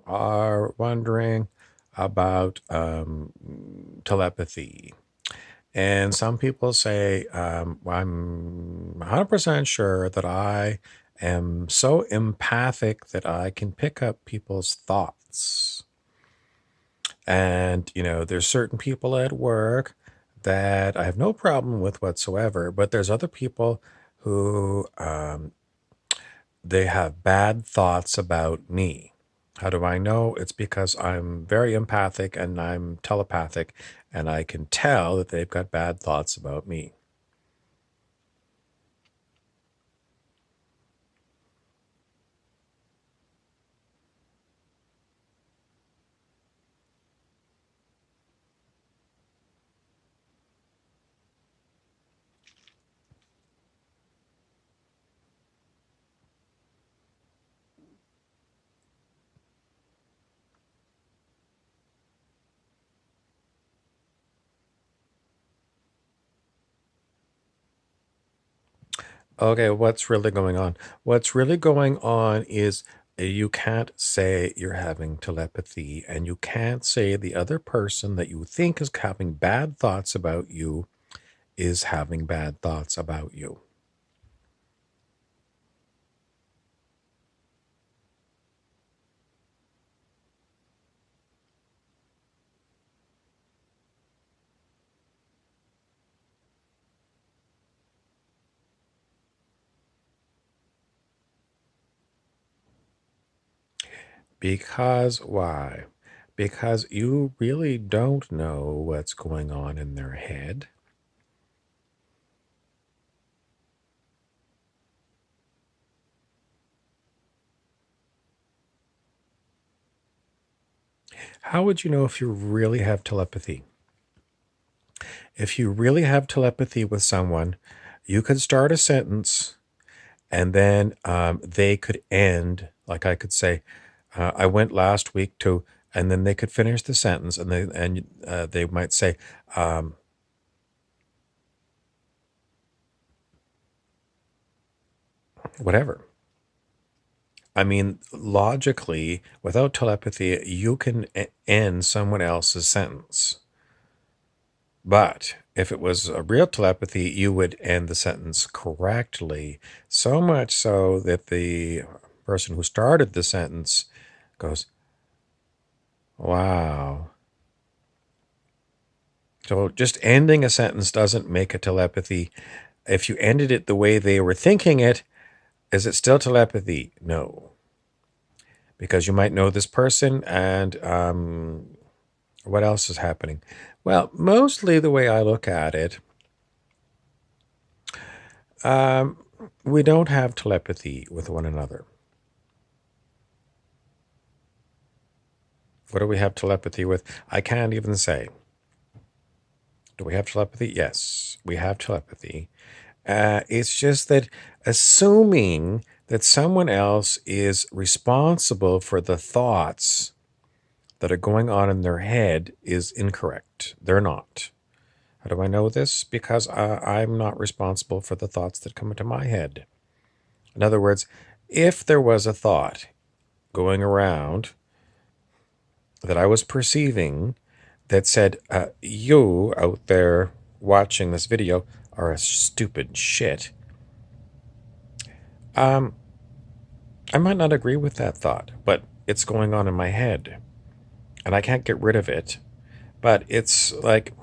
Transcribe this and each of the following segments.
are wondering about telepathy. And some people say, well, I'm 100% sure that I am so empathic that I can pick up people's thoughts. And, there's certain people at work that I have no problem with whatsoever, but there's other people who they have bad thoughts about me. How do I know? It's because I'm very empathic and I'm telepathic, and I can tell that they've got bad thoughts about me. Okay, what's really going on? What's really going on is you can't say you're having telepathy, and you can't say the other person that you think is having bad thoughts about you is having bad thoughts about you. Because why? Because you really don't know what's going on in their head. How would you know if you really have telepathy? If you really have telepathy with someone, you could start a sentence and then they could end, like I could say, I went last week to, and then they could finish the sentence, and they might say, um, whatever. I mean, logically, without telepathy, you can end someone else's sentence. But if it was a real telepathy, you would end the sentence correctly, so much so that the person who started the sentence goes, wow. So just ending a sentence doesn't make a telepathy. If you ended it the way they were thinking it, is it still telepathy? No. Because you might know this person, and what else is happening? Well, mostly the way I look at it, um, we don't have telepathy with one another. What do we have telepathy with? I can't even say. Do we have telepathy? Yes, we have telepathy. It's just that assuming that someone else is responsible for the thoughts that are going on in their head is incorrect. They're not. How do I know this? Because I'm not responsible for the thoughts that come into my head. In other words, if there was a thought going around that I was perceiving that said, you out there watching this video are a stupid shit, I might not agree with that thought, but it's going on in my head and I can't get rid of it. But it's like,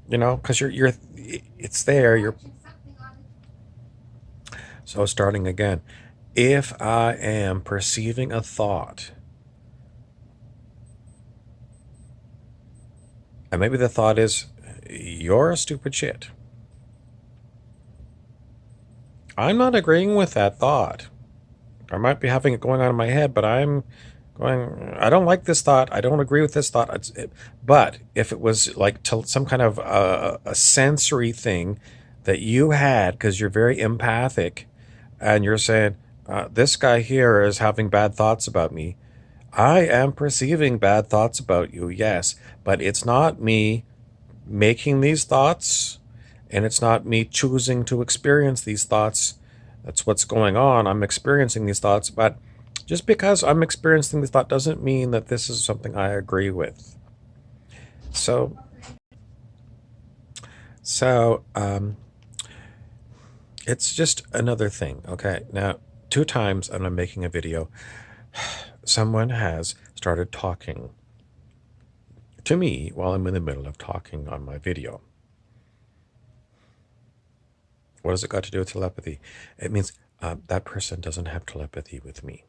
because it's there. So starting again, if I am perceiving a thought, and maybe the thought is, you're a stupid shit. I'm not agreeing with that thought. I might be having it going on in my head, but I'm going, I don't like this thought. I don't agree with this thought. But if it was like some kind of a sensory thing that you had because you're very empathic and you're saying, this guy here is having bad thoughts about me. I am perceiving bad thoughts about you, yes, but it's not me making these thoughts, and it's not me choosing to experience these thoughts. That's what's going on. I'm experiencing these thoughts, but Just because I'm experiencing this thought doesn't mean that this is something I agree with. So, so it's just another thing. Okay, now 2 times, and I'm making a video, someone has started talking to me while I'm in the middle of talking on my video. What has it got to do with telepathy? It means that person doesn't have telepathy with me.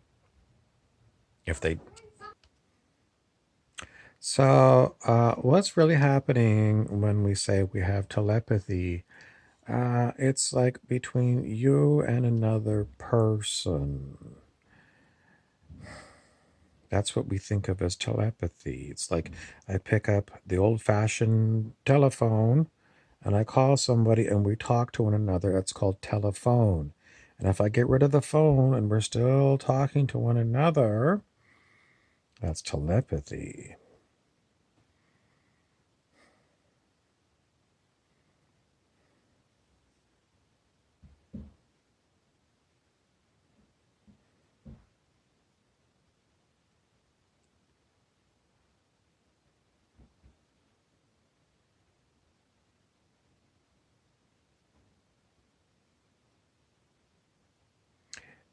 If they So, what's really happening when we say we have telepathy? It's like between you and another person. That's what we think of as telepathy. It's like I pick up the old-fashioned telephone and I call somebody and we talk to one another. That's called telephone. And if I get rid of the phone and we're still talking to one another, that's telepathy.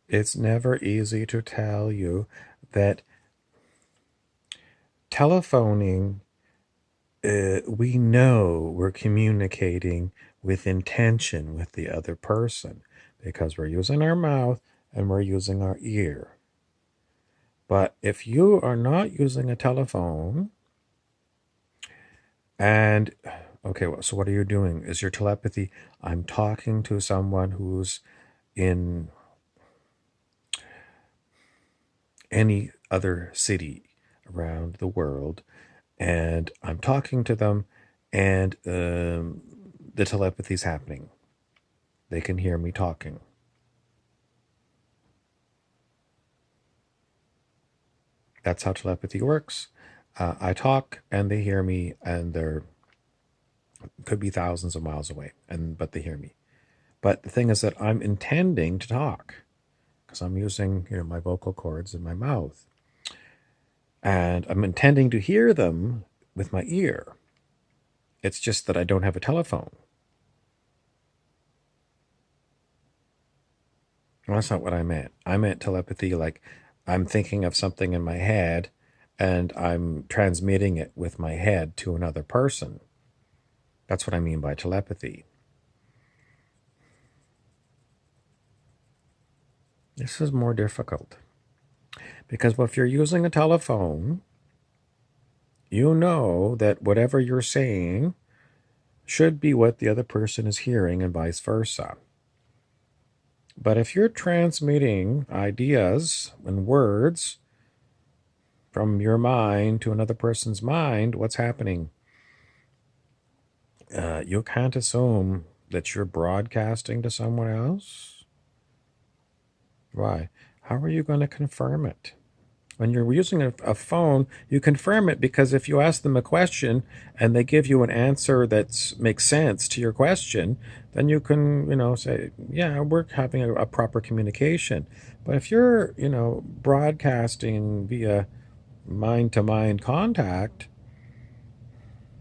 It's never easy to tell you that telephoning, we know we're communicating with intention with the other person because we're using our mouth and we're using our ear. But if you are not using a telephone and, okay, so what are you doing? Is your telepathy, I'm talking to someone who's in any other city around the world, and I'm talking to them, and the telepathy's happening. They can hear me talking. That's how telepathy works. I talk, and they hear me, and they're could be thousands of miles away, but they hear me. But the thing is that I'm intending to talk because I'm using my vocal cords in my mouth, and I'm intending to hear them with my ear. It's just that I don't have a telephone. Well, that's not what I meant. I meant telepathy like I'm thinking of something in my head and I'm transmitting it with my head to another person. That's what I mean by telepathy. This is more difficult because if you're using a telephone, you know that whatever you're saying should be what the other person is hearing and vice versa. But if you're transmitting ideas and words from your mind to another person's mind, what's happening? You can't assume that you're broadcasting to someone else. Why? How are you going to confirm it? When you're using a phone, you confirm it because if you ask them a question and they give you an answer that makes sense to your question, then you can, say, yeah, we're having a proper communication. But if you're, broadcasting via mind-to-mind contact,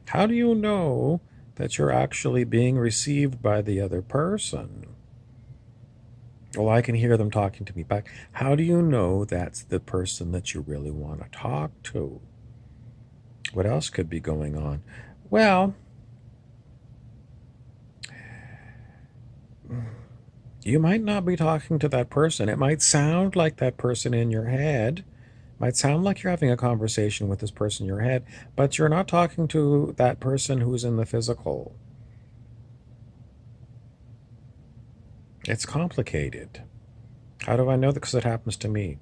how do you know that you're actually being received by the other person? Well, I can hear them talking to me back. How do you know that's the person that you really want to talk to? What else could be going on? Well, you might not be talking to that person. It might sound like that person in your head. It might sound like you're having a conversation with this person in your head, but you're not talking to that person who's in the physical. It's complicated. How do I know that? Because it happens to me.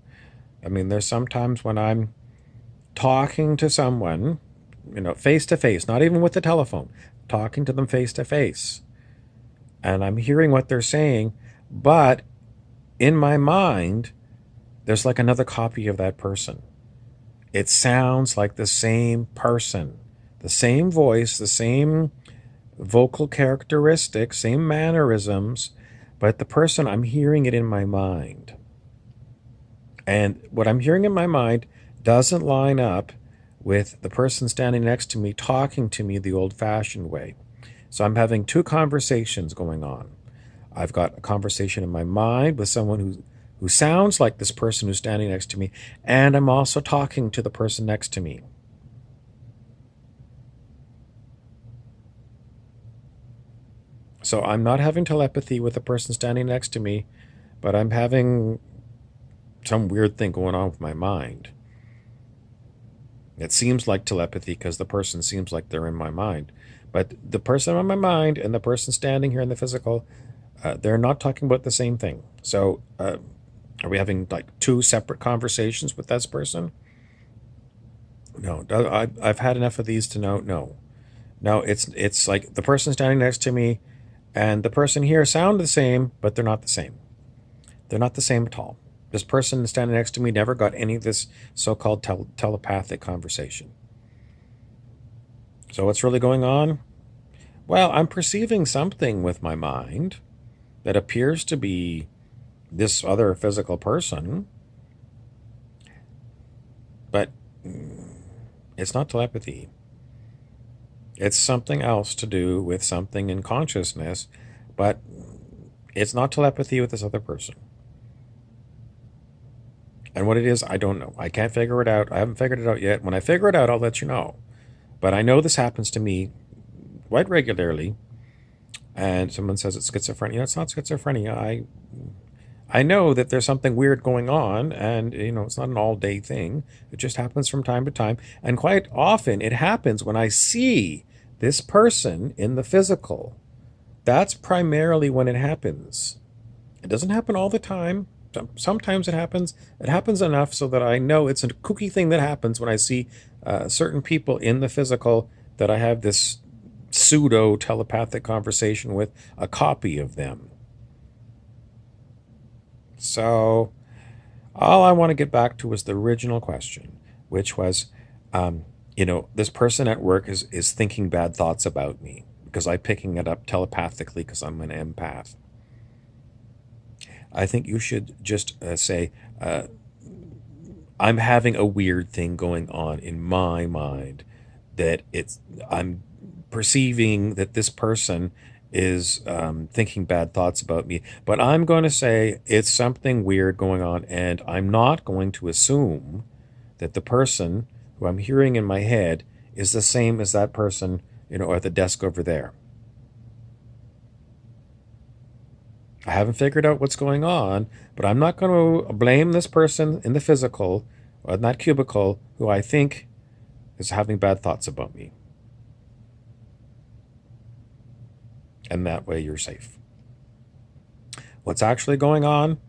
I mean, there's sometimes when I'm talking to someone, face to face, not even with the telephone, talking to them face to face, and I'm hearing what they're saying, but in my mind, there's like another copy of that person. It sounds like the same person, the same voice, the same vocal characteristics, same mannerisms, but the person, I'm hearing it in my mind. And what I'm hearing in my mind doesn't line up with the person standing next to me talking to me the old fashioned way. So I'm having two conversations going on. I've got a conversation in my mind with someone who sounds like this person who's standing next to me, and I'm also talking to the person next to me. So I'm not having telepathy with the person standing next to me, but I'm having some weird thing going on with my mind. It seems like telepathy because the person seems like they're in my mind. But the person in my mind and the person standing here in the physical, they're not talking about the same thing. So are we having like two separate conversations with this person? No, I've had enough of these to know. No, no, it's like the person standing next to me and the person here sound the same, but they're not the same. They're not the same at all. This person standing next to me never got any of this so-called telepathic conversation. So what's really going on? Well, I'm perceiving something with my mind that appears to be this other physical person, but it's not telepathy. It's something else to do with something in consciousness, but it's not telepathy with this other person. And what it is, I don't know. I can't figure it out. I haven't figured it out yet. When I figure it out, I'll let you know. But I know this happens to me quite regularly. And someone says it's schizophrenia. It's not schizophrenia. I know that there's something weird going on, and it's not an all-day thing. It just happens from time to time, and quite often it happens when I see this person in the physical. That's primarily when it happens. It doesn't happen all the time. Sometimes it happens. It happens enough so that I know it's a kooky thing that happens when I see certain people in the physical that I have this pseudo telepathic conversation with a copy of them. So all I want to get back to was the original question, which was, this person at work is thinking bad thoughts about me because I'm picking it up telepathically because I'm an empath. I think you should just say, I'm having a weird thing going on in my mind that I'm perceiving that this person is thinking bad thoughts about me. But I'm going to say it's something weird going on, and I'm not going to assume that the person who I'm hearing in my head is the same as that person, at the desk over there. I haven't figured out what's going on, but I'm not going to blame this person in the physical, or in that cubicle, who I think is having bad thoughts about me. And that way you're safe. What's actually going on?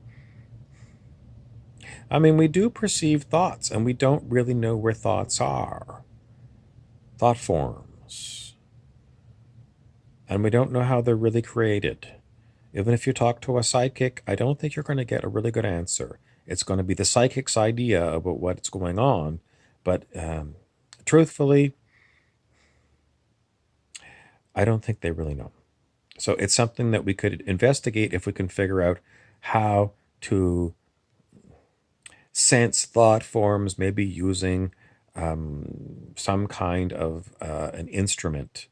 I mean, we do perceive thoughts, and we don't really know where thoughts are. Thought forms. And we don't know how they're really created. Even if you talk to a psychic, I don't think you're going to get a really good answer. It's going to be the psychic's idea about what's going on. But truthfully, I don't think they really know. So it's something that we could investigate if we can figure out how to sense thought forms, maybe using some kind of an instrument,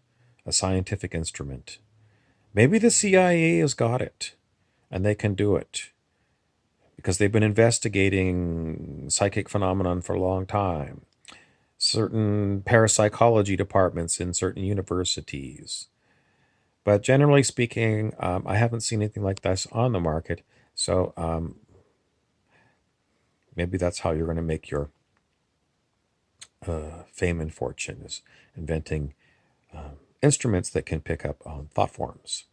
a scientific instrument. Maybe the CIA has got it and they can do it because they've been investigating psychic phenomenon for a long time. Certain parapsychology departments in certain universities. But generally speaking, I haven't seen anything like this on the market. So maybe that's how you're going to make your fame and fortune, is inventing instruments that can pick up on thought forms.